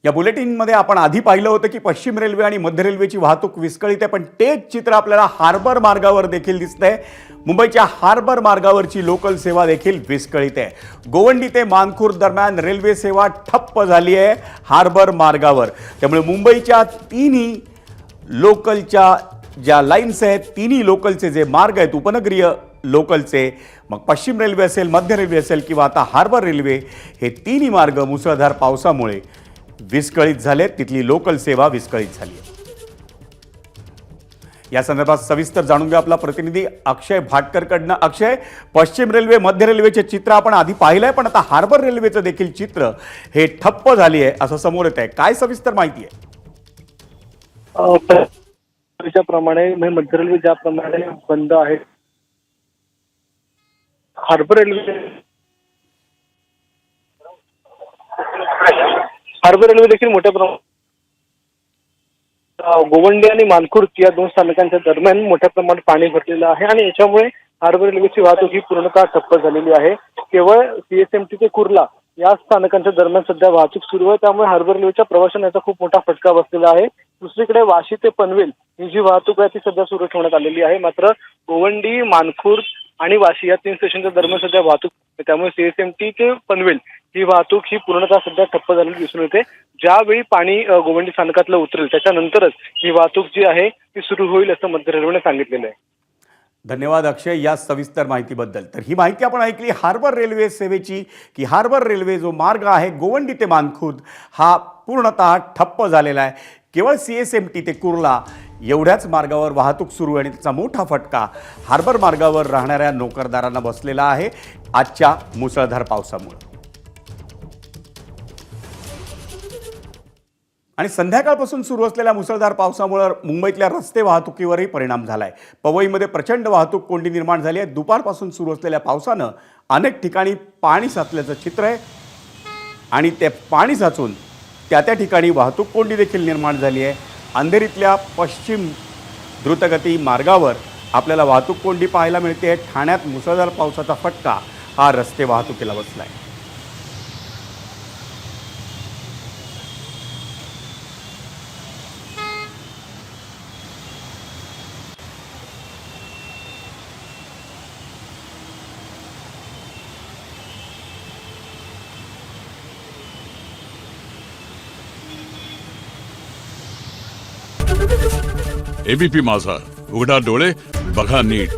या बुलेटिनमध्ये आपण आधी पाहिलं होतं की पश्चिम रेल्वे आणि मध्य रेल्वेची वाहतूक विस्कळीत आहे, पण तेच चित्र आपल्याला हार्बर मार्गावर देखील दिसतंय। मुंबईच्या हार्बर मार्गावरची लोकल सेवा देखील विस्कळीत आहे। गोवंडी ते मानखुर्द दरम्यान रेल्वे सेवा ठप्प झाली आहे हार्बर मार्गावर। त्यामुळे मुंबईच्या तिन्ही लोकलच्या ज्या लाईन्स आहेत, तिन्ही लोकलचे जे मार्ग आहेत उपनगरीय लोकलचे, मग पश्चिम रेल्वे असेल, मध्य रेल्वे असेल किंवा आता हार्बर रेल्वे, हे तिन्ही मार्ग मुसळधार पावसामुळे विस्कळीत झाले। तिथली लोकल सेवा विस्कळीत झाली आहे। या संदर्भात सविस्तर जाणून घ्या आपला प्रतिनिधी अक्षय भाटकरकडनं। अक्षय, पश्चिम रेल्वे मध्य रेल्वेचे चित्र आपण आधी पाहिलंय, पण आता हार्बर रेल्वेचं देखील चित्र हे ठप्प झाली आहे असं समोर येत आहे। काय सविस्तर माहिती आहे? प्रमाणे मध्य रेल्वे ज्याप्रमाणे बंद आहे, हार्बर रेल्वे देखील मोठ्या प्रमाणात गोवंडी आणि मानखुर्द या दोन स्थानकांच्या दरम्यान मोठ्या प्रमाणात पाणी भरलेलं आहे आणि याच्यामुळे हार्बर रेल्वेची वाहतूक ही पूर्णतः ठप्प झालेली आहे। केवळ सीएसएमटी ते कुर्ला या स्थानकांच्या दरम्यान सध्या वाहतूक सुरू आहे, त्यामुळे हार्बर रेल्वेच्या प्रवाशांना याचा खूप मोठा फटका बसलेला आहे। दुसरीकडे वाशी ते पनवेल ही जी वाहतूक आहे ती सध्या सुरू ठेवण्यात आलेली आहे, मात्र गोवंडी, मानखुर्द आणि वाशी या तीन स्टेशनच्या दरम्यान सध्या वाहतूक, त्यामुळे सीएसएमटी ते पनवेल ही वाहतूक ही पूर्णतः सध्या ठप्प झालेली दिसून येते। ज्यावेळी पाणी गोवंडी स्थानकातलं उतरेल त्याच्यानंतरच ही वाहतूक जी आहे ती सुरू होईल असं मध्य रेल्वेने सांगितलेलं आहे। धन्यवाद अक्षय या सविस्तर माहितीबद्दल। तर ही माहिती आपण ऐकली हार्बर रेल्वे सेवेची, की हार्बर रेल्वे जो मार्ग आहे गोवंडी ते मानखुर्द हा पूर्णतः ठप्प झालेला आहे। केवळ सीएसएमटी ते कुर्ला एवढ्याच मार्गावर वाहतूक सुरू आहे आणि त्याचा मोठा फटका हार्बर मार्गावर राहणाऱ्या नोकरदारांना बसलेला आहे आजच्या मुसळधार पावसामुळे। आणि संध्याकाळपासून सुरू असलेल्या मुसळधार पावसामुळे मुंबईतल्या रस्ते वाहतुकीवरही परिणाम झाला आहे। पवईमध्ये प्रचंड वाहतूक कोंडी निर्माण झाली आहे। दुपारपासून सुरू असलेल्या पावसानं अनेक ठिकाणी पाणी साचल्याचं चित्र आहे आणि ते पाणी साचून त्या ठिकाणी वाहतूक कोंडी देखील निर्माण झाली आहे। अंधेरीतल्या पश्चिम द्रुतगती मार्गावर आपल्याला वाहतूक कोंडी पाहायला मिळते। ठाण्यात मुसळधार पावसाचा फटका हा रस्ते वाहतुकीला बसला आहे। एबीपी माझा, उघडा डोळे बघा नीट।